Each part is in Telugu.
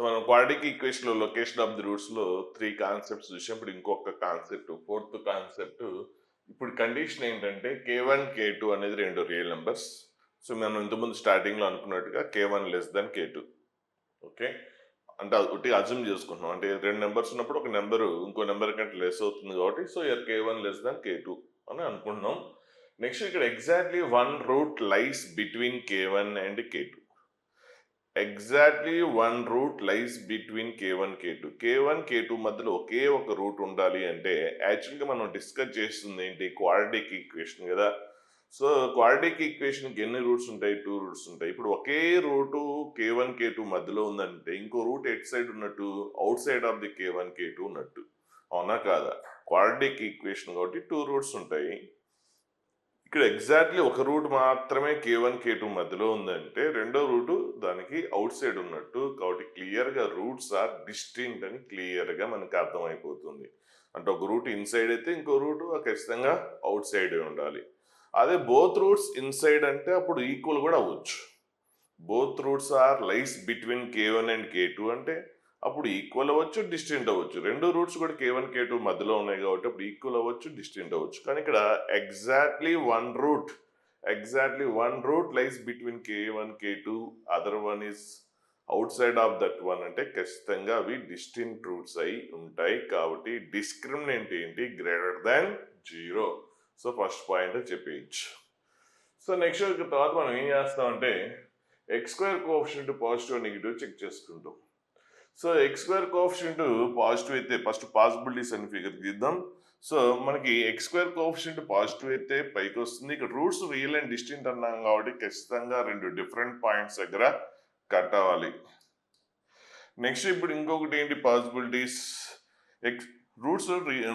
మనం క్వాడ్రాటిక్ ఈక్వేషన్లో లొకేషన్ ఆఫ్ ది రూట్స్లో 3 కాన్సెప్ట్స్ చూసాం. ఇప్పుడు ఇంకొక కాన్సెప్ట్, ఫోర్త్ కాన్సెప్ట్. ఇప్పుడు కండిషన్ ఏంటంటే K1 K2 అనేది రెండు రియల్ నెంబర్స్. సో మనం ఇంతకుముందు స్టార్టింగ్లో అనుకున్నట్టుగా K1 less than K2. Okay, అంటే ఒకటి అజ్యూమ్ చేసుకుంటున్నాం. అంటే రెండు నెంబర్స్ ఉన్నప్పుడు ఒక నెంబరు ఇంకో నెంబర్ కంటే లెస్ అవుతుంది కాబట్టి so year K1 less than K2 అని అనుకుంటున్నాం. నెక్స్ట్ ఇక్కడ exactly one root lies between K1 and K2. Exactly one root lies between K1 K2. K1 K2 మధ్యలో ఒకే ఒక రూట్ ఉండాలి అంటే యాక్చువల్గా మనం డిస్కస్ చేస్తుంది ఏంటి, క్వాడ్రాటిక్ ఈక్వేషన్ కదా. సో క్వాడ్రాటిక్ ఈక్వేషన్కి ఎన్ని రూట్స్ ఉంటాయి? 2 రూట్స్ ఉంటాయి. ఇప్పుడు ఒకే రూటు K1 K2 మధ్యలో ఉందంటే ఇంకో రూట్ ఎట్ సైడ్ ఉన్నట్టు, out side of the K1 K2 ఉన్నట్టు, అవునా కాదా? క్వాడ్రాటిక్ ఈక్వేషన్ కాబట్టి 2 రూట్స్ ఉంటాయి. ఇక్కడ ఎగ్జాక్ట్లీ ఒక రూట్ మాత్రమే K1 K2 మధ్యలో ఉందంటే రెండో రూటు దానికి అవుట్ సైడ్ ఉన్నట్టు, కాబట్టి క్లియర్గా రూట్స్ ఆర్ డిస్టింక్ట్ అని క్లియర్గా మనకు అర్థమైపోతుంది. అంటే ఒక రూట్ ఇన్సైడ్ అయితే ఇంకో రూటు ఖచ్చితంగా అవుట్ సైడ్ ఉండాలి. అదే బోత్ రూట్స్ ఇన్సైడ్ అంటే అప్పుడు ఈక్వల్ కూడా అవ్వచ్చు. Both roots are lies between K1 and K2 అంటే అప్పుడు ఈక్వల్ అవ్వచ్చు, డిస్టింట్ అవ్వచ్చు. రెండు రూట్స్ కూడా K1 K2 మధ్యలో ఉన్నాయి కాబట్టి అప్పుడు ఈక్వల్ అవ్వచ్చు, డిస్టింట్ అవ్వచ్చు. కానీ ఇక్కడ exactly one root lies between K1 K2, other one is out side of that one అంటే ఖచ్చితంగా అవి డిస్టింక్ట్ రూట్స్ అయి ఉంటాయి. కాబట్టి డిస్క్రిమినెంట్ ఏంటి, greater than 0. So first point చెప్పేయచ్చు. సో నెక్స్ట్ తర్వాత మనం ఏం చేస్తామంటే x square coefficient positive negative check చేసుకుంటాం. So x square coefficient positive అయితే ఫస్ట్ పాసిబిలిటీస్ అని ఫిగర్ గీద్దాం. సో మనకి ఎక్స్ స్క్వేర్ కోఎఫిషియంట్ పాజిటివ్ అయితే పైకి వస్తుంది. ఇక్కడ రూట్స్ రియల్ అండ్ డిస్టింక్ట్ అన్నాం కాబట్టి ఖచ్చితంగా రెండు డిఫరెంట్ పాయింట్స్ దగ్గర కట్ అవ్వాలి. నెక్స్ట్ ఇప్పుడు ఇంకొకటి ఏంటి పాసిబిలిటీస్, ఎక్స్ రూట్స్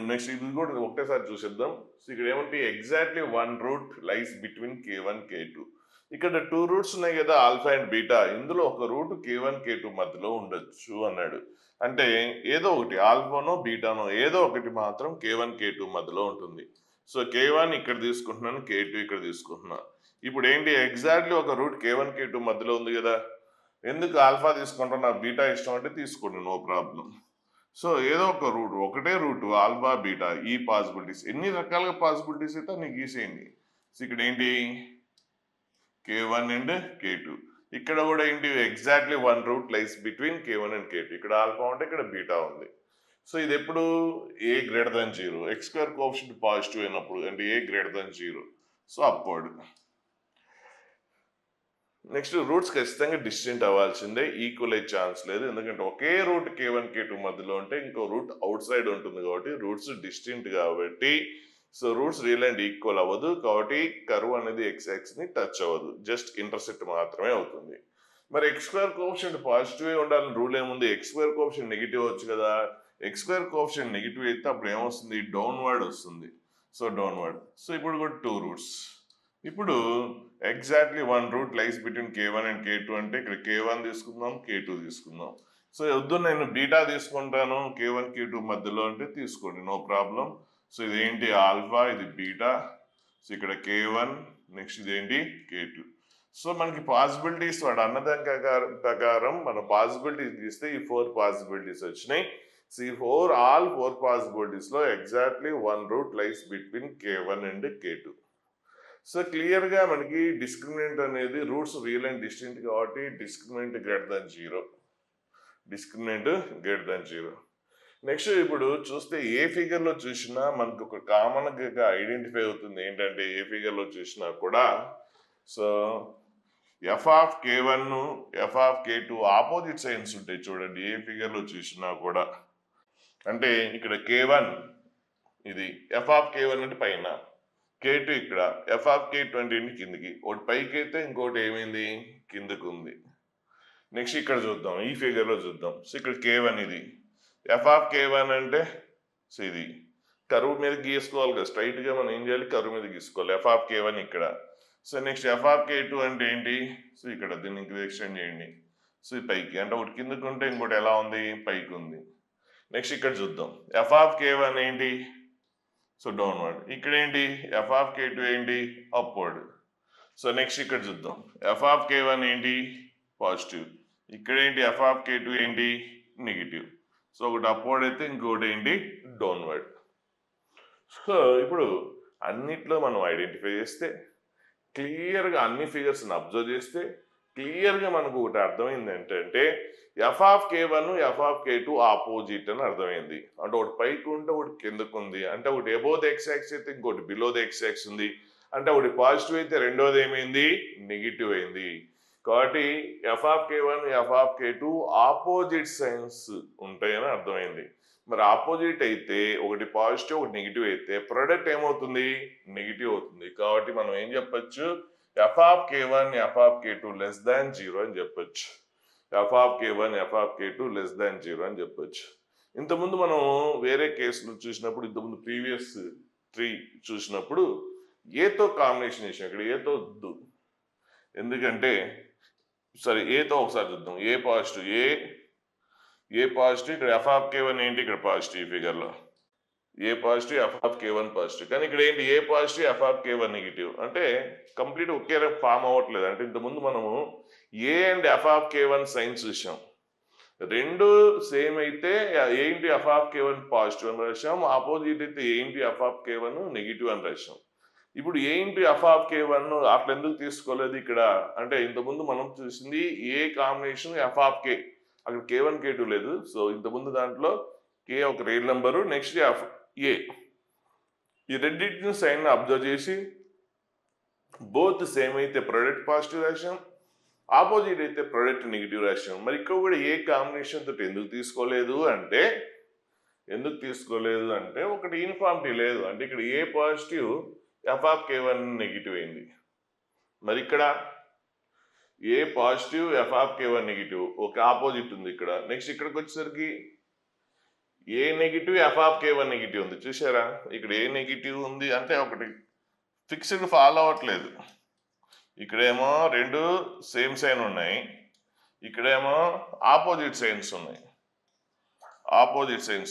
నెక్స్ట్ ఇది కూడా ఒకటేసారి చూసేద్దాం. సో ఇక్కడ ఏమంటే ఎగ్జాక్ట్లీ వన్ రూట్ లైస్ బిట్వీన్ K1 K2. ఇక్కడ 2 రూట్స్ ఉన్నాయి కదా, ఆల్ఫా అండ్ బీటా. ఇందులో ఒక రూట్ K1 K2 మధ్యలో ఉండొచ్చు అన్నాడు. అంటే ఏదో ఒకటి ఆల్ఫానో బీటానో ఏదో ఒకటి మాత్రం K1 K2 మధ్యలో ఉంటుంది. సో K1 ఇక్కడ తీసుకుంటున్నాను, K2 ఇక్కడ తీసుకుంటున్నాను. ఇప్పుడు ఏంటి, ఎగ్జాక్ట్లీ ఒక రూట్ K1 K2 మధ్యలో ఉంది కదా. ఎందుకు ఆల్ఫా తీసుకుంటాం, నాకు బీటా ఇష్టం అంటే తీసుకోండి, నో ప్రాబ్లం. సో ఏదో ఒక రూట్, ఒకటే రూట్ ఆల్ఫా బీటా, ఈ పాసిబిలిటీస్ ఎన్ని రకాలుగా పాసిబిలిటీస్ అయితే నీకు గీసేయండి. సో ఇక్కడ ఏంటి K1 అండ్ K2. ఇక్కడ కూడా ఏంటి exactly one root lies between K1 and K2. ఇక్కడ ఆల్ఫా ఉంటే ఇక్కడ బీటా ఉంది. సో ఇది ఎప్పుడు a greater than 0, x square coefficient positive అయినప్పుడు అంటే a greater than 0. So upward. Next roots ఖచ్చితంగా డిస్టింట్ అవ్వాల్సిందే, ఈక్వల్ అయ్యే ఛాన్స్ లేదు. ఎందుకంటే ఒకే రూట్ K1 K2 మధ్యలో ఉంటే ఇంకో రూట్ అవుట్ సైడ్ ఉంటుంది కాబట్టి రూట్స్ డిస్టింట్ కాబట్టి so roots real and equal అవ్వదు. కాబట్టి కర్వ్ అనేది ఎక్స్ ని టచ్ అవ్వదు, జస్ట్ ఇంటర్సెక్ట్ మాత్రమే అవుతుంది. మరి ఎక్స్ స్క్వేర్ కోఎఫిషియంట్ పాజిటివ్ ఉండాలని రూల్ ఏముంది, ఎక్స్ స్క్వేర్ కోఎఫిషియంట్ నెగిటివ్ వచ్చు కదా. ఎక్స్ స్క్వేర్ కోఎఫిషియంట్ నెగిటివ్ అయితే అప్పుడు ఏమొస్తుంది, డౌన్వర్డ్ వస్తుంది. So downward. సో ఇప్పుడు కూడా 2 రూట్స్. ఇప్పుడు exactly one root lies between K1 and K2 అంటే ఇక్కడ K1 తీసుకుందాం, K2 తీసుకుందాం. సో వద్దు నేను బీటా తీసుకుంటాను K1 K2 మధ్యలో అంటే తీసుకోండి, నో ప్రాబ్లం. సో ఇదేంటి ఆల్ఫా, ఇది బీటా. సో ఇక్కడ K1, నెక్స్ట్ ఇదేంటి K2. సో మనకి పాసిబిలిటీస్ వాడు అన్నదాని ప్రకారం మన పాసిబిలిటీస్ తీస్తే ఈ 4 పాసిబిలిటీస్ వచ్చినాయి. సో ఈ ఆల్ 4 పాసిబిలిటీస్ లో exactly one root lies between K1 and K2. So క్లియర్గా మనకి డిస్క్రిమినెంట్ అనేది రూట్స్ రియల్ అండ్ డిస్టింక్ట్ కాబట్టి discriminant greater than 0. Discriminant greater than 0. Next ఇప్పుడు చూస్తే ఏ ఫిగర్లో చూసినా మనకు ఒక కామన్గా ఐడెంటిఫై అవుతుంది ఏంటంటే ఏ ఫిగర్లో చూసినా కూడా so F of K1 f of K2 opposite science ఉంటాయి చూడండి ఏ ఫిగర్లో చూసినా కూడా. అంటే ఇక్కడ K1 ఇది ఎఫ్ ఆఫ్ K1 అంటే పైన, K2 ఇక్కడ ఎఫ్ ఆఫ్ K2 అంటే కిందికి, ఒకటి పైకి అయితే ఇంకోటి ఏమైంది కిందకు ఉంది. నెక్స్ట్ ఇక్కడ చూద్దాం, ఈ ఫిగర్లో చూద్దాం. సో ఇక్కడ K1 ఇది ఎఫ్ ఆఫ్ K1 అంటే సో ఇది కరువు మీద గీసుకోవాలి కదా, స్ట్రైట్గా మనం ఏం చేయాలి, కరువు మీద గీసుకోవాలి. ఎఫ్ ఆఫ్ K1 ఇక్కడ. So next F of K2 అంటే ఏంటి, సో ఇక్కడ దీన్ని ఇంక ఎక్స్టెండ్ చేయండి. సో ఇది పైకి అంటే ఒకటి కిందకు ఉంటే ఇంకోటి ఎలా ఉంది, పైకి ఉంది. నెక్స్ట్ ఇక్కడ చూద్దాం, ఎఫ్ ఆఫ్ K1 ఏంటి, సో డౌన్వర్డ్. ఇక్కడ ఏంటి ఎఫ్ ఆఫ్ K2 ఏంటి, అప్వర్డ్. సో నెక్స్ట్ ఇక్కడ చూద్దాం, ఎఫ్ ఆఫ్ K1 ఏంటి పాజిటివ్, ఇక్కడ ఏంటి ఎఫ్ ఆఫ్ కే టూ ఏంటి నెగిటివ్. సో ఒకటి అప్వర్డ్ అయితే ఇంకొకటి ఏంటి డౌన్వర్డ్. సో ఇప్పుడు అన్నిట్లో మనం ఐడెంటిఫై చేస్తే క్లియర్గా అన్ని ఫిగర్స్ని అబ్జర్వ్ చేస్తే క్లియర్గా మనకు ఒకటి అర్థమైంది ఏంటంటే F of K one F of K two opposite అని అర్థమైంది. అంటే ఒకటి పైకి ఉంటే ఒకటి కిందకు ఉంది, అంటే ఒకటి అబోవ్ ద ఎక్స్ యాక్స్ అయితే ఇంకోటి బిలో ద ఎక్స్ యాక్స్ ఉంది, అంటే ఒకటి పాజిటివ్ అయితే రెండోది ఏమైంది నెగిటివ్ అయింది. కాబట్టి f of K one F of K two opposite science ఉంటాయని అర్థమైంది. మరి ఆపోజిట్ అయితే ఒకటి పాజిటివ్ ఒకటి నెగిటివ్ అయితే ప్రొడక్ట్ ఏమవుతుంది నెగిటివ్ అవుతుంది. కాబట్టి మనం ఏం చెప్పొచ్చు F of K one F of K two less than zero అని చెప్పొచ్చు. F of K one F of K two less than zero అని చెప్పొచ్చు. ఇంతకుముందు మనం వేరే కేసులు చూసినప్పుడు ఇంతకుముందు ప్రీవియస్ 3 చూసినప్పుడు ఏతో కాంబినేషన్ చేసాం. ఇక్కడ ఏతో వద్దు, ఎందుకంటే సరే ఏతో ఒకసారి చూద్దాం. ఏ పాజిటివ్ ఏ పాజిటివ్, ఇక్కడ ఎఫ్ ఆఫ్ కే వన్ ఏంటి ఇక్కడ పాజిటివ్, ఈ ఫిగర్లో a positive f of K one positive. కానీ ఇక్కడ ఏంటి a positive f of K one negative, అంటే కంప్లీట్ ఒకే ఫామ్ అవ్వట్లేదు. అంటే ఇంతకుముందు మనము a and f of K one signs చూసాం, రెండు సేమ్ అయితే a into f of K one positive అని రాసాం, ఆపోజిట్ అయితే a into f of K one negative అని రాసాం. ఇప్పుడు a into f of K one అట్లా ఎందుకు తీసుకోలేదు ఇక్కడ అంటే ఇంతకుముందు మనం చూసింది a combination f of k, అక్కడ కే వన్ కే టూ లేదు. సో ఇంతకుముందు దాంట్లో కే ఒక real number, next f a, ఈ రెండింటిని సైన్ అబ్జర్వ్ చేసి బోత్ సేమ్ అయితే ప్రొడక్ట్ పాజిటివ్ రాశాం, ఆపోజిట్ అయితే ప్రొడక్ట్ నెగిటివ్ రాశాం. మరి ఇక్కడ కూడా ఏ కాంబినేషన్ తోటి ఎందుకు తీసుకోలేదు అంటే ఒకటి యూనిఫామిటీ లేదు. అంటే ఇక్కడ a positive f of K one negative అయింది, మరి ఇక్కడ a positive f of K one negative ఒక ఆపోజిట్ ఉంది ఇక్కడ. నెక్స్ట్ ఇక్కడికి వచ్చేసరికి a negative f of K one negative ఉంది, చూసారా ఇక్కడ ఏ నెగిటివ్ ఉంది అంటే ఒకటి ఫిక్స్డ్ ఫాలో అవ్వట్లేదు. ఇక్కడేమో రెండు సేమ్ సైన్ ఉన్నాయి, ఇక్కడేమో ఆపోజిట్ సైన్స్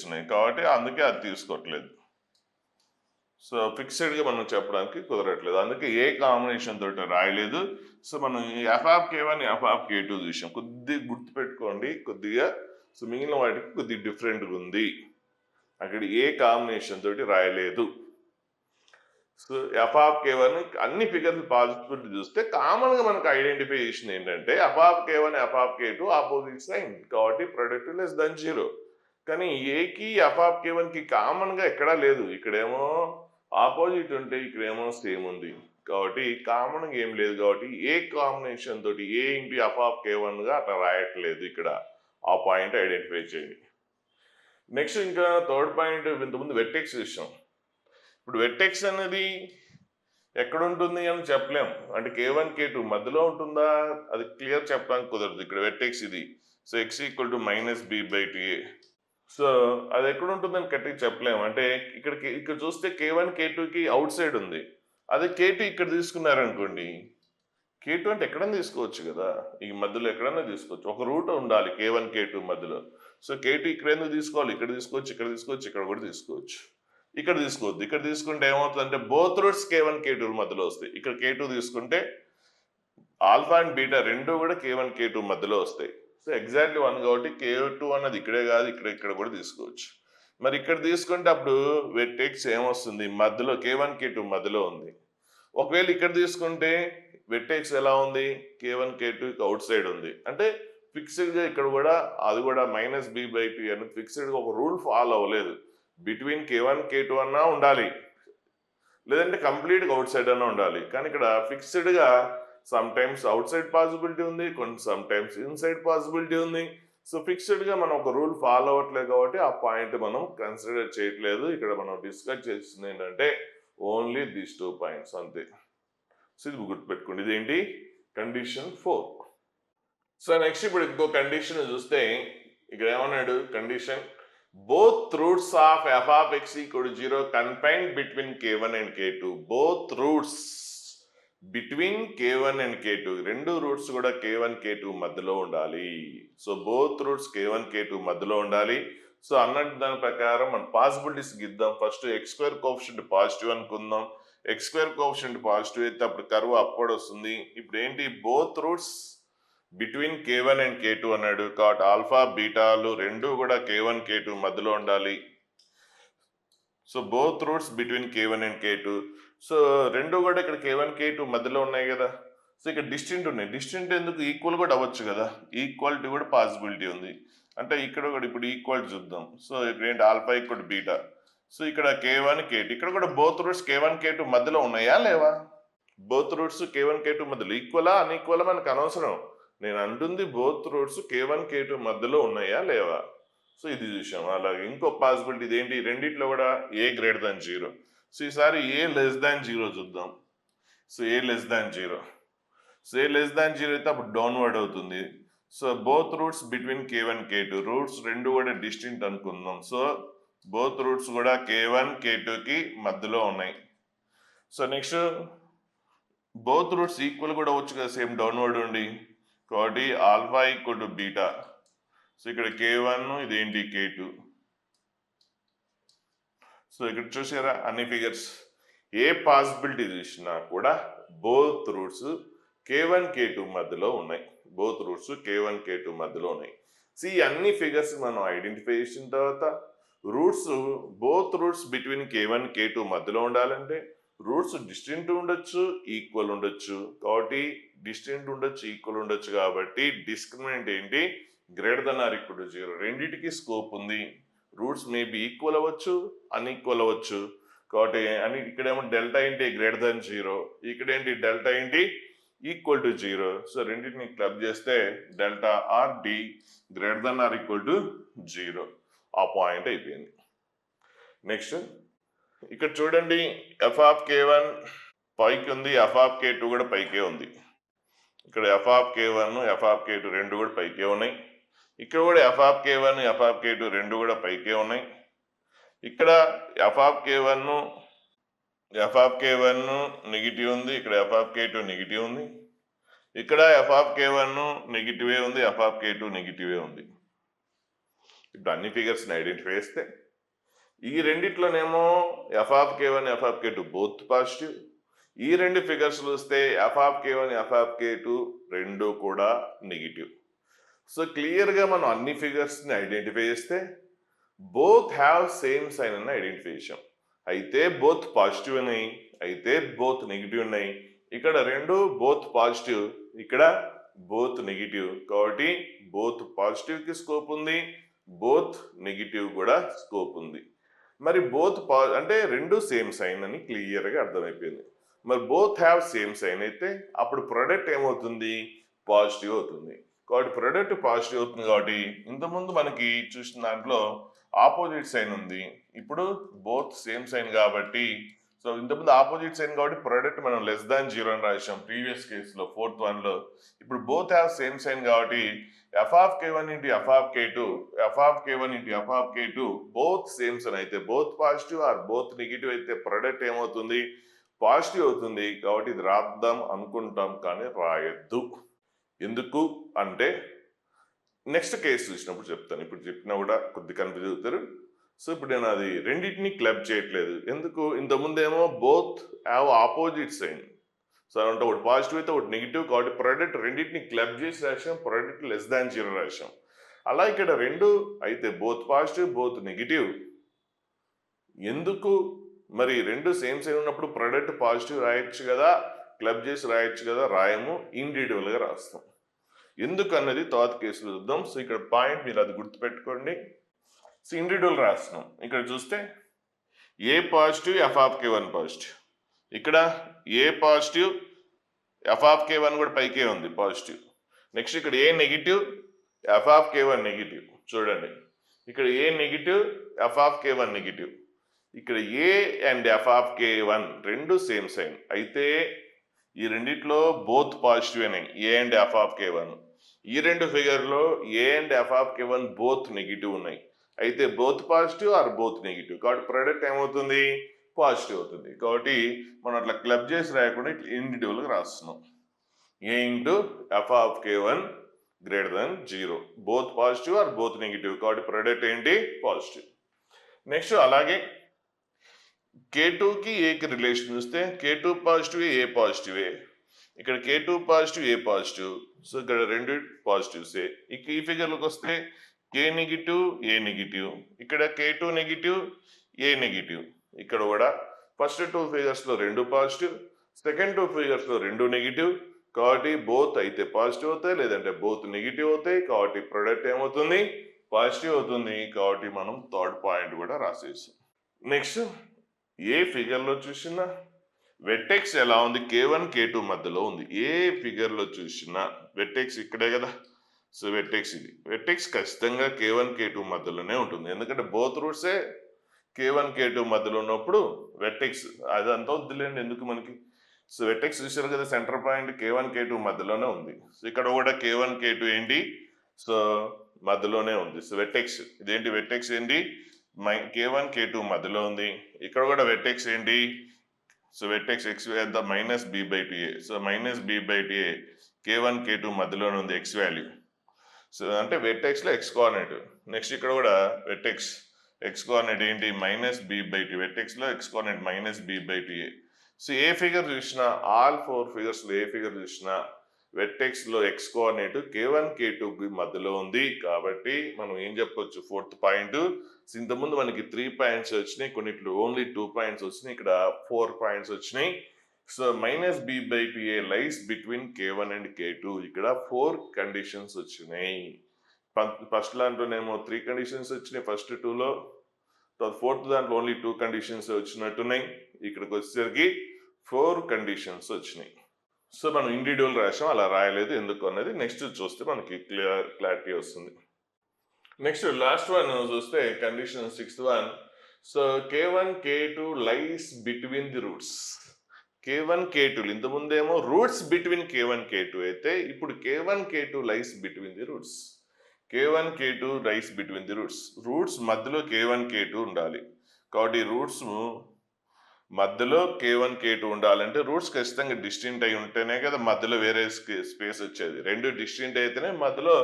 ఉన్నాయి కాబట్టి అందుకే అది తీసుకోవట్లేదు. సో ఫిక్స్డ్గా మనం చెప్పడానికి కుదరట్లేదు, అందుకే ఏ కాంబినేషన్ తోటి రాయలేదు. సో మనం F of K one F of K two చూసాం, కొద్దిగా గుర్తుపెట్టుకోండి కొద్దిగా. సో మిగిలిన వాటికి కొద్దిగా డిఫరెంట్గా ఉంది, అక్కడ ఏ కాంబినేషన్ తోటి రాయలేదు. So F of K one అన్ని ఫిగర్స్ పాజిటివిటీ చూస్తే కామన్గా మనకు ఐడెంటిఫై చేసింది ఏంటంటే F of K one F of K two opposite sign కాబట్టి ప్రొడక్ట్ లెస్ దాన్ జీరో. కానీ ఏకి ఎఫ్ ఆఫ్ కే వన్కి కామన్గా ఎక్కడా లేదు, ఇక్కడేమో ఆపోజిట్ ఉంటే ఇక్కడేమో సేమ్ ఉంది కాబట్టి కామన్గా ఏం లేదు. కాబట్టి ఏ కాంబినేషన్ తోటి ఏ ఇంటూ ఎఫ్ ఆఫ్ కే వన్గా అట్లా రాయట్లేదు, ఇక్కడ ఆ పాయింట్ ఐడెంటిఫై చేయండి. నెక్స్ట్ ఇంకా థర్డ్ పాయింట్ ఇంతకుముందు వెర్టెక్స్ చూసాం. ఇప్పుడు వెర్టెక్స్ అనేది ఎక్కడ ఉంటుంది అని చెప్పలేం, అంటే కే వన్ కే టూ మధ్యలో ఉంటుందా అది క్లియర్ చెప్పడానికి కుదరదు. ఇక్కడ వెర్టెక్స్ ఇది, so X equal to minus B by two A. So అది ఎక్కడ ఉంటుందని గట్టిగా చెప్పలేము. అంటే ఇక్కడ చూస్తే కే వన్ కే టూకి అవుట్ సైడ్ ఉంది, అదే కే టూ ఇక్కడ తీసుకున్నారనుకోండి, కే టూ అంటే ఎక్కడైనా తీసుకోవచ్చు కదా, ఈ మధ్యలో ఎక్కడైనా తీసుకోవచ్చు, ఒక రూట్ ఉండాలి కే వన్ కే టూ మధ్యలో. సో కే టూ ఇక్కడ ఎందుకు తీసుకోవాలి, ఇక్కడ తీసుకోవచ్చు, ఇక్కడ తీసుకోవచ్చు, ఇక్కడ కూడా తీసుకోవచ్చు, ఇక్కడ తీసుకోవద్దు. ఇక్కడ తీసుకుంటే ఏమవుతుందంటే బోత్ రూట్స్ కే వన్ కే టూ మధ్యలో వస్తాయి. ఇక్కడ కే టూ తీసుకుంటే ఆల్ఫా అండ్ బీటా రెండు కూడా కే వన్ కే టూ మధ్యలో వస్తాయి. సో ఎగ్జాక్ట్లీ వన్ కాబట్టి కే టూ అన్నది ఇక్కడే కాదు ఇక్కడ కూడా తీసుకోవచ్చు. మరి ఇక్కడ తీసుకుంటే అప్పుడు వెర్టెక్స్ ఏమొస్తుంది మధ్యలో కే వన్ కే టూ మధ్యలో ఉంది. ఒకవేళ ఇక్కడ తీసుకుంటే వెర్టెక్స్ ఎలా ఉంది k one k two outside ఉంది, అంటే ఫిక్స్డ్గా ఇక్కడ కూడా అది కూడా మైనస్ బి బై టూ అని ఫిక్స్డ్గా ఒక రూల్ ఫాలో అవ్వలేదు. బిట్వీన్ కే వన్ కే టూ అన్నా ఉండాలి, లేదంటే కంప్లీట్గా అవుట్ సైడ్ అన్నా ఉండాలి. కానీ ఇక్కడ ఫిక్స్డ్గా some times outside possibility ఉంది, కొన్ని సమ్ టైమ్స్ ఇన్సైడ్ పాసిబిలిటీ ఉంది. సో ఫిక్స్డ్గా మనం ఒక రూల్ ఫాలో అవ్వట్లేదు కాబట్టి ఆ పాయింట్ మనం కన్సిడర్ చేయట్లేదు. ఇక్కడ మనం డిస్కస్ చేస్తుంది ఏంటంటే ఓన్లీ దీస్ 2 పాయింట్స్ అంతే. సో ఇది గుర్తుపెట్టుకోండి, ఇదేంటి కండిషన్ 4. సో నెక్స్ట్ ఇప్పుడు ఇంకో కండిషన్ చూస్తే ఇక్కడ ఏమన్నాడు condition both roots of f of x equal to 0 confined between k1 and k2. Both roots between k1 and k2 రెండు రూట్స్ కూడా k1 k2 మధ్యలో ఉండాలి. So both roots k1 k2 మధ్యలో ఉండాలి. సో అన్నట్టు దాని ప్రకారం మనం పాసిబిలిటీస్ గిద్దాం. First x square coefficient positive అనుకుందాం. ఎక్స్ స్క్వేర్ కోఎఫిషియంట్ పాజిటివ్ అయితే అప్పుడు కర్వ్ అప్వర్డ్ వస్తుంది. ఇప్పుడు ఏంటి both roots between K1 and K2 అన్నాడు కాబట్టి ఆల్ఫా బీటాలు రెండు కూడా K1 K2 మధ్యలో ఉండాలి. So both roots between K1 and K2. So రెండు కూడా ఇక్కడ K1 K2 మధ్యలో ఉన్నాయి కదా. సో ఇక్కడ డిస్టింట్ ఉన్నాయి. డిస్టింట్ ఎందుకు, ఈక్వల్ కూడా అవ్వచ్చు కదా, ఈక్వాలిటీ కూడా పాసిబిలిటీ ఉంది. అంటే ఇక్కడ కూడా ఇప్పుడు ఈక్వాలిటీ చూద్దాం. సో ఇప్పుడు ఏంటి, ఆల్ఫా ఈక్వల్ బీటా. సో ఇక్కడ K1 K2 ఇక్కడ కూడా బోత్ రూట్స్ K1 K2 మధ్యలో ఉన్నాయా లేవా? బోత్ రూట్స్ K1 K2 మధ్యలో ఈక్వలా అన్ఈక్వలా మనకు అనవసరం. నేను అంటుంది బోత్ రూట్స్ K1 K2 మధ్యలో ఉన్నాయా లేవా. సో ఇది చూసాం. అలాగే ఇంకో పాసిబిలిటీ ఇదేంటి, రెండిట్లో కూడా ఏ గ్రేటర్ దాన్ 0. సో ఈసారి ఏ లెస్ దాన్ 0 చూద్దాం. సో ఏ లెస్ దాన్ 0. సో ఏ లెస్ దాన్ 0 అయితే అప్పుడు డౌన్వర్డ్ అవుతుంది. So both roots between K1 K2 roots రెండు కూడా డిస్టింక్ట్ అనుకుందాం. సో బోత్ రూట్స్ కూడా K1 K2కి మధ్యలో ఉన్నాయి. So next both roots equal కూడా అవ్వచ్చు కదా, సేమ్ డౌన్వర్డ్ ఉండి. కాబట్టి alpha equal to beta. So ఇక్కడ K1 ఇదేంటి K2. సో ఇక్కడ చూసారా అన్ని ఫిగర్స్, ఏ పాసిబిలిటీ చూసినా కూడా బోత్ రూట్స్ K1 K2 మధ్యలో ఉన్నాయి. బోత్ రూట్స్ K1 K2 మధ్యలో ఉన్నాయి. సో ఈ అన్ని ఫిగర్స్ మనం ఐడెంటిఫై చేసిన తర్వాత roots both roots between K1 K2 మధ్యలో ఉండాలంటే రూట్స్ డిస్టింక్ట్ ఉండొచ్చు, ఈక్వల్ ఉండొచ్చు. కాబట్టి డిస్టింక్ట్ ఉండొచ్చు, ఈక్వల్ ఉండొచ్చు. కాబట్టి డిస్క్రిమినెంట్ ఏంటి, greater than or equal to 0. రెండింటికి స్కోప్ ఉంది. రూట్స్ మేబీ ఈక్వల్ అవ్వచ్చు, అన్ఈక్వల్ అవ్వచ్చు. కాబట్టి అని ఇక్కడేమో డెల్టా ఏంటి గ్రేటర్ దెన్ 0, ఇక్కడేంటి డెల్టా ఏంటి ఈక్వల్ టు 0. సో రెండింటిని క్లబ్ చేస్తే delta or D greater than or equal to 0. ఆ పాయింట్ అయిపోయింది. నెక్స్ట్ ఇక్కడ చూడండి, ఎఫ్ ఆఫ్ K1 పైకి ఉంది, ఎఫ్ ఆఫ్ K2 కూడా పైకే ఉంది. ఇక్కడ f of K1 f of K2 రెండు కూడా పైకే ఉన్నాయి. ఇక్కడ కూడా F of K1 f of K2 రెండు కూడా పైకే ఉన్నాయి. ఇక్కడ ఎఫ్ ఆఫ్ K1 నెగిటివ్ ఉంది, ఇక్కడ ఎఫ్ ఆఫ్ K2 నెగిటివ్ ఉంది. ఇక్కడ ఎఫ్ ఆఫ్ K1 నెగిటివే ఉంది, ఎఫ్ ఆఫ్ K2 నెగిటివే ఉంది. ఇప్పుడు అన్ని ఫిగర్స్ని ఐడెంటిఫై చేస్తే ఈ రెండిట్లోనేమో f of K1 f of K2 both positive. ఈ రెండు ఫిగర్స్ చూస్తే F of K1 f of K2 రెండు కూడా నెగిటివ్. సో క్లియర్గా మనం అన్ని ఫిగర్స్ని ఐడెంటిఫై చేస్తే బోత్ హ్యావ్ సేమ్ సైన్ అని ఐడెంటిఫై చేసాం. అయితే బోత్ పాజిటివ్ ఉన్నాయి, అయితే బోత్ నెగిటివ్ ఉన్నాయి. ఇక్కడ రెండు బోత్ పాజిటివ్, ఇక్కడ బోత్ నెగిటివ్. కాబట్టి బోత్ పాజిటివ్కి స్కోప్ ఉంది, బోత్ నెగిటివ్ కూడా స్కోప్ ఉంది. మరి బోత్ అంటే రెండు సేమ్ సైన్ అని క్లియర్గా అర్థమైపోయింది. మరి బోత్ హ్యావ్ సేమ్ సైన్ అయితే అప్పుడు ప్రొడక్ట్ ఏమవుతుంది, పాజిటివ్ అవుతుంది. కాబట్టి ప్రొడక్ట్ పాజిటివ్ అవుతుంది. కాబట్టి ఇంతకుముందు మనకి చూసిన దాంట్లో ఆపోజిట్ సైన్ ఉంది, ఇప్పుడు బోత్ సేమ్ సైన్ కాబట్టి, సో ఇంతకుముందు ఆపోజిట్ సైన్ కాబట్టి ప్రొడక్ట్ మనం లెస్ దాన్ 0 అని రాసాం ప్రీవియస్ కేసులో 4th వన్లో. ఇప్పుడు బోత్ హ్యావ్ సేమ్ సైన్ కాబట్టి f of K1 into f of K2 f of K1 into f of K2 both same sign అయితే, both positive or both negative అయితే ప్రొడక్ట్ ఏమవుతుంది, పాజిటివ్ అవుతుంది. కాబట్టి ఇది రాద్దాం అనుకుంటాం కానీ రాయొద్దు. ఎందుకు అంటే నెక్స్ట్ కేసు చూసినప్పుడు చెప్తాను. ఇప్పుడు చెప్పినా కూడా కొద్ది కన్ఫ్యూజ్ అవుతారు. సో ఇప్పుడు నేను అది రెండింటిని క్లబ్ చేయట్లేదు. ఎందుకు, ఇంతకుముందేమో both have opposite sign. So అంటే ఒకటి పాజిటివ్ అయితే ఒకటి నెగిటివ్. కాబట్టి ప్రొడక్ట్ రెండింటిని క్లబ్ చేసి రాసాం, ప్రొడక్ట్ లెస్ దాన్ 0 రాసాం. అలా ఇక్కడ రెండు అయితే బోత్ పాజిటివ్ బోత్ నెగిటివ్. ఎందుకు మరి రెండు సేమ్ సైన్ ఉన్నప్పుడు ప్రొడక్ట్ పాజిటివ్ రాయొచ్చు కదా, క్లబ్ చేసి రాయొచ్చు కదా, రాయము, ఇండివిజువల్గా రాస్తాం. ఎందుకు అన్నది తర్వాత కేసులో చూద్దాం. సో ఇక్కడ పాయింట్ మీరు అది గుర్తుపెట్టుకోండి. సో ఇండివిజువల్ రాస్తున్నాం. ఇక్కడ చూస్తే a positive f of K1 positive, ఇక్కడ a positive f of K1 కూడా పైకే ఉంది పాజిటివ్. నెక్స్ట్ ఇక్కడ a negative f of K1 negative. చూడండి ఇక్కడ a negative f of K1 negative. ఇక్కడ a and f of K1 రెండు సేమ్ సైన్ అయితే ఈ రెండిట్లో బోత్ పాజిటివ్ అయినాయి, ఏ అండ్ ఎఫ్ ఆఫ్ K1. ఈ రెండు ఫిగర్లో a and f of K1 both negative ఉన్నాయి, అయితే both positive or both negative. కాబట్టి ప్రొడక్ట్ ఏమవుతుంది, పాజిటివ్ అవుతుంది. కాబట్టి మనం అట్లా క్లబ్ చేసి రాయకుండా ఇట్లా ఇండివిజువల్గా రాస్తున్నాం. A into f of K1 greater than 0, both positive or both negative. కాబట్టి ప్రొడక్ట్ ఏంటి, పాజిటివ్. నెక్స్ట్ అలాగే K2కి ఏకి రిలేషన్ చూస్తే K2 పాజిటివ్ ఏ పాజిటివే. ఇక్కడ K2 positive, A positive. So ఇక్కడ రెండు పాజిటివ్సే. ఇక ఈ ఫిగర్లోకి వస్తే K నెగిటివ్, A నెగిటివ్. ఇక్కడ K2 నెగిటివ్, A నెగిటివ్. ఇక్కడ కూడా ఫస్ట్ టూ ఫిగర్స్లో రెండు పాజిటివ్, సెకండ్ టూ ఫిగర్స్లో రెండు నెగిటివ్. కాబట్టి బోత్ అయితే పాజిటివ్ అవుతాయి, లేదంటే బోత్ నెగిటివ్ అవుతాయి. కాబట్టి ప్రొడక్ట్ ఏమవుతుంది? పాజిటివ్ అవుతుంది. కాబట్టి మనం థర్డ్ పాయింట్ కూడా రాసేసాం. నెక్స్ట్ ఏ ఫిగర్లో చూసినా వెట్టెక్స్ ఎలా ఉంది? K1 K2 మధ్యలో ఉంది. ఏ ఫిగర్లో చూసినా వెట్టెక్స్ ఇక్కడే కదా. సో వెట్టెక్స్ ఇది. వెట్టెక్స్ ఖచ్చితంగా K1 K2 మధ్యలోనే ఉంటుంది. ఎందుకంటే బోత్ రూట్సే K1 K2 మధ్యలో ఉన్నప్పుడు వెట్టెక్స్ అదంతా వద్దులేండి ఎందుకు మనకి. సో వెట్టెక్స్ చూసారు కదా, సెంటర్ పాయింట్ K1 K2 మధ్యలోనే ఉంది. సో ఇక్కడ కూడా K1 K2 ఏంటి? సో మధ్యలోనే ఉంది. సో వెట్టెక్స్ ఇదేంటి? వెట్టెక్స్ ఏంటి? K1 K2 మధ్యలో ఉంది. ఇక్కడ కూడా వెట్టెక్స్ ఏంటి? సో వెట్టెక్స్ x ఎంత? -b/2a. So -b/2a K1 K2 మధ్యలోనే ఉంది x వాల్యూ. సో అంటే వెట్టెక్స్లో x కోఆర్డినేట్. నెక్స్ట్ ఇక్కడ కూడా వెట్టెక్స్ x కోఆర్డినేట్ ఏంటి? -b/2. వెట్టెక్స్లో x కోఆర్డినేట్ -b/2a. సో ఏ ఫిగర్ చూసినా, ఆల్ ఫోర్ ఫిగర్స్లో ఏ ఫిగర్ చూసినా వెట్టెక్స్లో x కోఆర్డినేట్ K1 K2 మధ్యలో ఉంది. కాబట్టి మనం ఏం చెప్పొచ్చు? Fourth point. ఇంతకుముందు మనకి 3 పాయింట్స్ వచ్చినాయి, కొన్నిట్లో ఓన్లీ 2 పాయింట్స్ వచ్చినాయి, ఇక్కడ 4 పాయింట్స్ వచ్చినాయి. So -b/2a lies between K1 and K2. ఇక్కడ 4 కండిషన్స్ వచ్చినాయి. ఫస్ట్ దాంట్లోనేమో 3 కండిషన్స్ వచ్చినాయి ఫస్ట్ 2లో. ఫోర్త్ దాంట్లో ఓన్లీ 2 కండిషన్స్ వచ్చినట్టున్నాయి. ఇక్కడికి వచ్చేసరికి 4 కండిషన్స్ వచ్చినాయి. సో మనం ఇండివిజువల్ రాసాం, అలా రాయలేదు ఎందుకు అన్నది నెక్స్ట్ చూస్తే మనకి క్లారిటీ వస్తుంది. నెక్స్ట్ లాస్ట్ వన్ చూస్తే condition 6th one. So K1 K2 lies between the roots. K1 K2 ఇంతకుముందేమో రూట్స్ బిట్వీన్ K1 K2 అయితే ఇప్పుడు K1 K2 lies between the roots. K1 K2 lies between the roots. Roots మధ్యలో K1 K2 ఉండాలి. కాబట్టి రూట్స్ మధ్యలో K1 K2 ఉండాలంటే రూట్స్ ఖచ్చితంగా డిస్టింక్ట్ అయి ఉంటేనే కదా మధ్యలో వేరే స్పేస్ వచ్చేది. రెండు డిస్టింక్ట్ అయితేనే మధ్యలో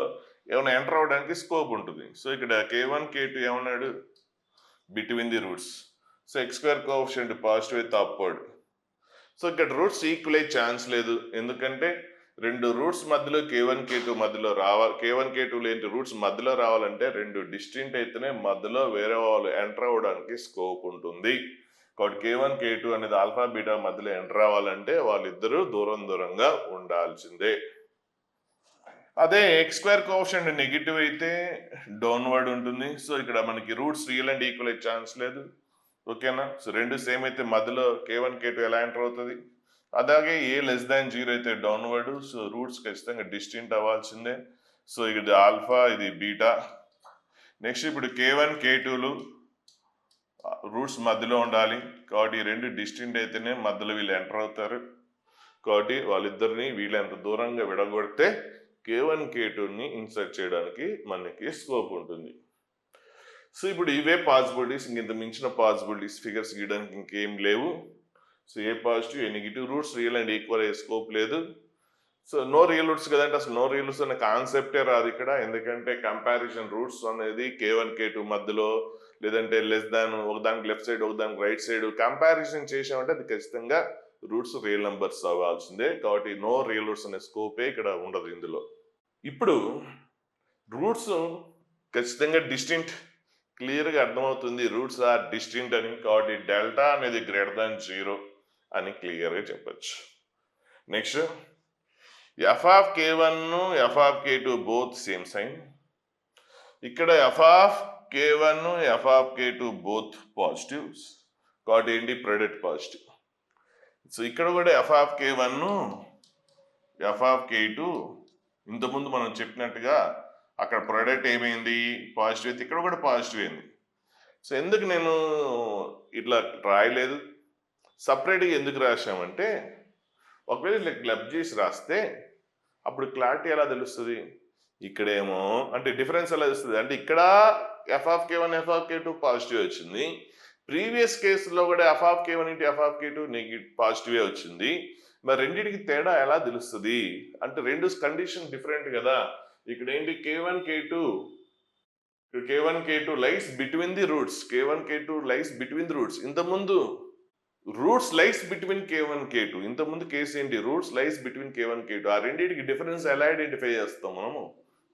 ఏమైనా ఎంటర్ అవడానికి స్కోప్ ఉంటుంది. సో ఇక్కడ K1 K2 ఏమన్నాడు? Between the roots. So x² coefficient positive అయితే అప్వర్డ్. సో ఇక్కడ రూట్స్ ఈక్వల్ అయ్యే ఛాన్స్ లేదు. ఎందుకంటే రెండు రూట్స్ మధ్యలో K1 K2 మధ్యలో రావాలి. K1 K2 లేని రూట్స్ మధ్యలో రావాలంటే రెండు డిస్టింక్ట్ అయితేనే మధ్యలో వేరే వాళ్ళు ఎంటర్ అవ్వడానికి స్కోప్ ఉంటుంది. కాబట్టి K1 K2 అనేది ఆల్ఫా బీటా మధ్యలో ఎంటర్ అవ్వాలంటే వాళ్ళిద్దరూ దూరంగా ఉండాల్సిందే. అదే x² కోఎఫిషియంట్ నెగిటివ్ అయితే డౌన్వర్డ్ ఉంటుంది. సో ఇక్కడ మనకి రూట్స్ రియల్ అండ్ ఈక్వల్ అయ్యే ఛాన్స్ లేదు. ఓకేనా? సో రెండు సేమ్ అయితే మధ్యలో K1 K2 ఎలా ఎంటర్ అవుతుంది? అలాగే A<0 అయితే డౌన్వర్డ్. సో రూట్స్ ఖచ్చితంగా డిస్టింక్ట్ అవ్వాల్సిందే. సో ఇది ఆల్ఫా, ఇది బీటా. నెక్స్ట్ ఇప్పుడు K1 K2లు రూట్స్ మధ్యలో ఉండాలి. కాబట్టి ఈ రెండు డిస్టింక్ట్ అయితేనే మధ్యలో వీళ్ళు ఎంటర్ అవుతారు. కాబట్టి వాళ్ళిద్దరిని వీళ్ళంత దూరంగా విడగొడితే K1 K2ని ఇన్సర్ట్ చేయడానికి మనకి స్కోప్ ఉంటుంది. సో ఇప్పుడు ఇవే పాసిబిలిటీస్, ఇంత మించిన పాసిబిలిటీస్ ఫిగర్స్ గీయడానికి ఇంకేం లేవు. So A positive, A negative roots real and equal అయ్యే స్కోప్ లేదు. సో నో రియల్ రూట్స్ కదంటే అసలు నో రియల్ రూట్స్ అనే కాన్సెప్టే రాదు ఇక్కడ. ఎందుకంటే కంపారిజన్ రూట్స్ అనేది K1 K2 మధ్యలో, లేదంటే లెస్ దాన్ ఒకదానికి లెఫ్ట్ సైడ్ ఒకదానికి రైట్ సైడ్ కంపారిజన్ చేసామంటే అది ఖచ్చితంగా రూట్స్ రియల్ నెంబర్స్ అవ్వాల్సిందే. కాబట్టి నో రియల్ రూట్స్ అనే స్కోపే ఇక్కడ ఉండదు ఇందులో. ఇప్పుడు రూట్స్ ఖచ్చితంగా డిస్టింక్ట్, క్లియర్గా అర్థమవుతుంది రూట్స్ ఆర్ డిస్టింక్ట్ అని. కాబట్టి డెల్టా అనేది >0 అని క్లియర్గా చెప్పచ్చు. Next f(k1) f(k2) both same sign. ఇక్కడ f(k1) f(k2) బోత్ పాజిటివ్స్. కాబట్టి ఏంటి? Product positive. సో ఇక్కడ కూడా f(k1) f(k2) ఇంతకుముందు మనం చెప్పినట్టుగా అక్కడ ప్రొడక్ట్ ఏమైంది? పాజిటివ్ అయితే ఇక్కడ కూడా పాజిటివ్ అయింది. సో ఎందుకు నేను ఇట్లా రాయలేదు, సపరేట్గా ఎందుకు రాసామంటే ఒకవేళ ఇట్లా క్లబ్ చేసి రాస్తే అప్పుడు క్లారిటీ ఎలా తెలుస్తుంది? ఇక్కడేమో అంటే డిఫరెన్స్ ఎలా తెలుస్తుంది అంటే ఇక్కడ f(k1) f(k2) పాజిటివ్ వచ్చింది. ప్రీవియస్ కేసులో కూడా f(k1) f(k2) నెగిటివ్ పాజిటివే వచ్చింది. మరి రెండింటికి తేడా ఎలా తెలుస్తుంది అంటే రెండు కండిషన్ డిఫరెంట్ కదా. ఇక్కడ ఏంటి? K1 K2 lies between the roots. K1 K2 lies between the roots. ఇంతకుముందు roots lies between K1 K2. ఇంతకుముందు కేసు ఏంటి, roots lies between K1 K2. ఆ రెండింటికి డిఫరెన్స్ ఎలా ఐడెంటిఫై చేస్తాం మనము,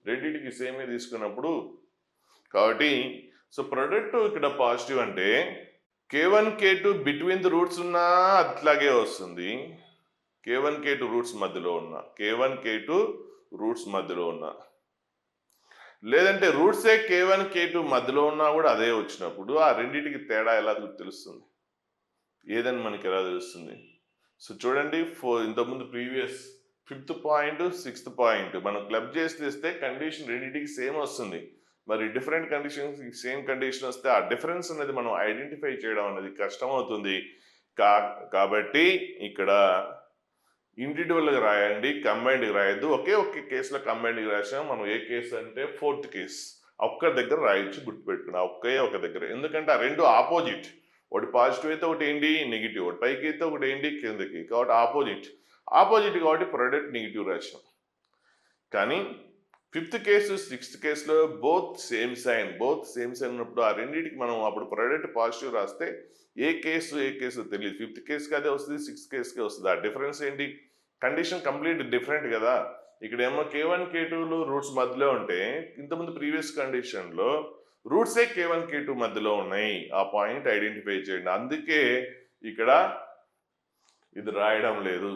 రెండింటికి సేమే తీసుకున్నప్పుడు. కాబట్టి సో ప్రొడక్ట్ ఇక్కడ పాజిటివ్ అంటే K1 K2 between the roots ఉన్నా అట్లాగే వస్తుంది. K1 K2 రూట్స్ మధ్యలో ఉన్న, K1 K2 రూట్స్ మధ్యలో ఉన్న, లేదంటే రూట్సే K1 K2 మధ్యలో ఉన్నా కూడా అదే వచ్చినప్పుడు ఆ రెండింటికి తేడా ఎలా తెలుస్తుంది, ఏదని మనకి ఎలా తెలుస్తుంది? సో చూడండి, ఇంతకుముందు previous 5th point 6th point మనం క్లబ్ చేసి తెస్తే కండిషన్ రెండింటికి సేమ్ వస్తుంది. మరి డిఫరెంట్ కండిషన్స్ సేమ్ కండిషన్ వస్తే ఆ డిఫరెన్స్ అనేది మనం ఐడెంటిఫై చేయడం అనేది కష్టం అవుతుంది. కాబట్టి ఇక్కడ ఇండివిజువల్గా రాయండి, కంబైన్డ్గా రాయొద్దు. ఒకే కేసులో కంబైన్డ్గా రాసాం మనం. ఏ కేసు అంటే 4th కేసు. ఒక్క దగ్గర రాయొచ్చు, గుర్తుపెట్టుకున్నా, ఒక దగ్గర. ఎందుకంటే ఆ రెండు ఆపోజిట్, ఒకటి పాజిటివ్ అయితే ఒకటి ఏంటి నెగిటివ్, ఒకటి పైకి అయితే ఒకటి ఏంటి కిందకి, కాబట్టి ఆపోజిట్ కాబట్టి ప్రొడక్ట్ నెగిటివ్ రాశాం. కానీ 5th కేసు 6th కేసులో బోత్ సేమ్ సైన్ ఉన్నప్పుడు ఆ రెండింటికి మనం అప్పుడు ప్రొడక్ట్ పాజిటివ్ రాస్తే ఏ కేసు తెలియదు. 5th కేసుకి అదే వస్తుంది, 6th కేసుకే వస్తుంది. ఆ డిఫరెన్స్ ఏంటి, కండిషన్ కంప్లీట్ డిఫరెంట్ కదా. ఇక్కడ ఏమో K1 K2 రూట్స్ మధ్యలో ఉంటే ఇంతకుముందు ప్రీవియస్ కండిషన్లో రూట్సే K1 K2 మధ్యలో ఉన్నాయి. ఆ పాయింట్ ఐడెంటిఫై చేయండి. అందుకే ఇక్కడ ఇది రాయడం లేదు.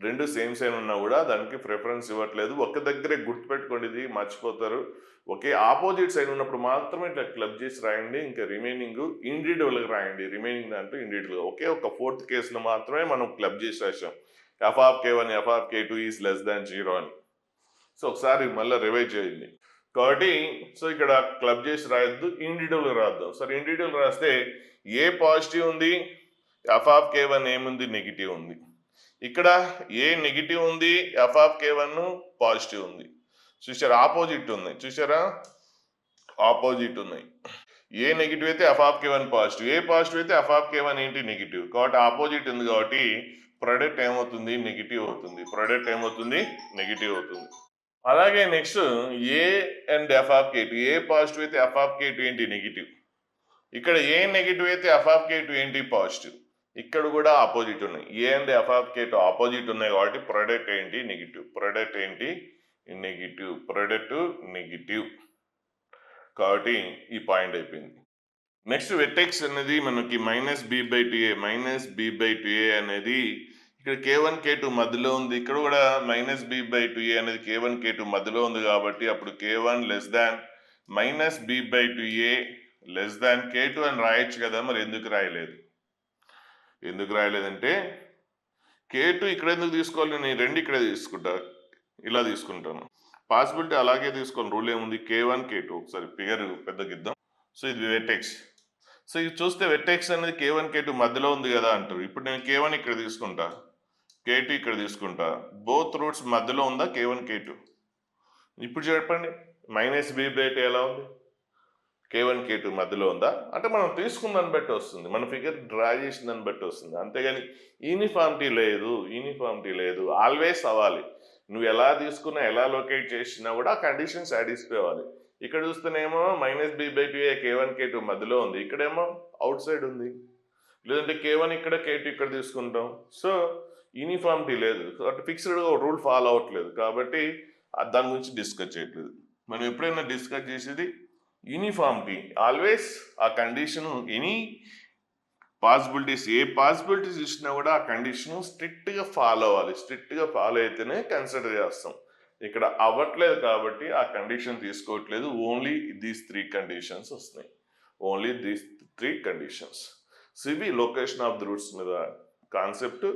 రెండు సేమ్ సైన్ ఉన్నా కూడా దానికి ప్రిఫరెన్స్ ఇవ్వట్లేదు. ఒక్క దగ్గరే గుర్తుపెట్టుకోండి, ఇది మర్చిపోతారు. ఒకే ఆపోజిట్ సైడ్ ఉన్నప్పుడు మాత్రమే ఇట్లా క్లబ్ చేసి రాయండి. ఇంకా రిమైనింగ్ ఇండివిజువల్గా రాయండి. రిమైనింగ్ దాంట్లో ఇండివిజువల్గా ఒక 4th కేసులో మాత్రమే మనం క్లబ్ చేసి రాసాం. f(k1) f(k2) is less than 0 అని. సో ఒకసారి మళ్ళీ రివైజ్ చేయండి. కాబట్టి సో ఇక్కడ క్లబ్ చేసి రాయొద్దు, ఇండివిజువల్గా రాద్దాం. సరే, ఇండివిజువల్ రాస్తే ఏ పాజిటివ్ ఉంది, f(k1) ఏముంది, నెగిటివ్ ఉంది. ఇక్కడ ఏ నెగిటివ్ ఉంది, f(k1) పాజిటివ్ ఉంది. చూసారా, ఆపోజిట్ ఉన్నాయి. చూసారా, ఆపోజిట్ ఉన్నాయి. ఏ నెగిటివ్ అయితే f(k1) పాజిటివ్, ఏ పాజిటివ్ అయితే f(k1) ఏంటి నెగిటివ్. కాబట్టి ఆపోజిట్ ఉంది కాబట్టి ప్రొడక్ట్ ఏమవుతుంది, నెగిటివ్ అవుతుంది. అలాగే next A and f(k2), A positive అయితే f(k2) ఏంటి నెగిటివ్. ఇక్కడ ఏ నెగిటివ్ అయితే f(k2) ఏంటి పాజిటివ్. ఇక్కడ కూడా ఆపోజిట్ ఉన్నాయి. ఏ అండ్ f(k2) ఆపోజిట్ ఉన్నాయి కాబట్టి ప్రొడక్ట్ ఏంటి నెగిటివ్. కాబట్టి ఈ పాయింట్ అయిపోయింది. నెక్స్ట్ వెర్టెక్స్ అనేది మనకి -b/2a అనేది ఇక్కడ K1 K2 మధ్యలో ఉంది. ఇక్కడ కూడా -b/2a అనేది K1 K2 మధ్యలో ఉంది కాబట్టి అప్పుడు K1 -b/2a K2 అని రాయొచ్చు కదా. మరి ఎందుకు రాయలేదంటే K2 ఇక్కడ ఎందుకు తీసుకోవాలి, నేను రెండు ఇక్కడే ఇలా తీసుకుంటాను. పాసిబిలిటీ అలాగే తీసుకోవాలి, రూల్ ఏముంది, K1 K2. ఒకసారి ఫిగర్ పెద్దగిద్దాం. సో ఇది వెర్టెక్స్. సో ఇది చూస్తే వెర్టెక్స్ అనేది K1 K2 మధ్యలో ఉంది కదా అంటారు. ఇప్పుడు నేను K1 ఇక్కడ తీసుకుంటా, K2 ఇక్కడ తీసుకుంటా. బోత్ రూట్స్ మధ్యలో ఉందా K1 K2? ఇప్పుడు చెప్పండి, -b/2 ఎలా ఉంది, K1 K2 మధ్యలో ఉందా అంటే మనం తీసుకున్న దాన్ని బట్టి వస్తుంది, మన ఫిగర్ డ్రా చేసిన దాన్ని బట్టి వస్తుంది. అంతేగాని యూనిఫామిటీ లేదు. ఆల్వేస్ అవ్వాలి. నువ్వు ఎలా తీసుకున్నా, ఎలా లొకేట్ చేసినా కూడా కండిషన్ సాటిస్ఫై అవ్వాలి. ఇక్కడ చూస్తేనేమో -b/2a K1 K2 మధ్యలో ఉంది, ఇక్కడేమో అవుట్ సైడ్ ఉంది. లేదంటే K1 ఇక్కడ K2 ఇక్కడ తీసుకుంటాం. సో యూనిఫామిటీ లేదు, కాబట్టి ఫిక్స్డ్గా రూల్ ఫాలో అవ్వట్లేదు. కాబట్టి దాని గురించి డిస్కస్ చేయట్లేదు. మనం ఎప్పుడైనా డిస్కస్ చేసేది యూనిఫామిటీ. ఆల్వేస్ ఆ కండిషన్, ఎనీ పాసిబిలిటీస్, ఏ పాసిబిలిటీస్ ఇచ్చినా కూడా ఆ కండిషన్ స్ట్రిక్ట్గా ఫాలో అవ్వాలి. స్ట్రిక్ట్గా ఫాలో అయితేనే కన్సిడర్ చేస్తాం. ఇక్కడ అవ్వట్లేదు కాబట్టి ఆ కండిషన్ తీసుకోవట్లేదు. ఓన్లీ దీస్ 3 కండిషన్స్ వస్తున్నాయి. సో ఇవి లొకేషన్ ఆఫ్ ది రూట్స్ మీద కాన్సెప్ట్.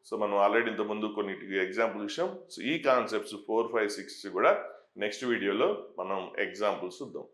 సో మనం ఆల్రెడీ ఇంతకుముందు కొన్ని ఎగ్జాంపుల్ చూసాం. సో ఈ కాన్సెప్ట్స్ 4, 5, 6 కూడా నెక్స్ట్ వీడియోలో మనం ఎగ్జాంపుల్స్ చూద్దాం.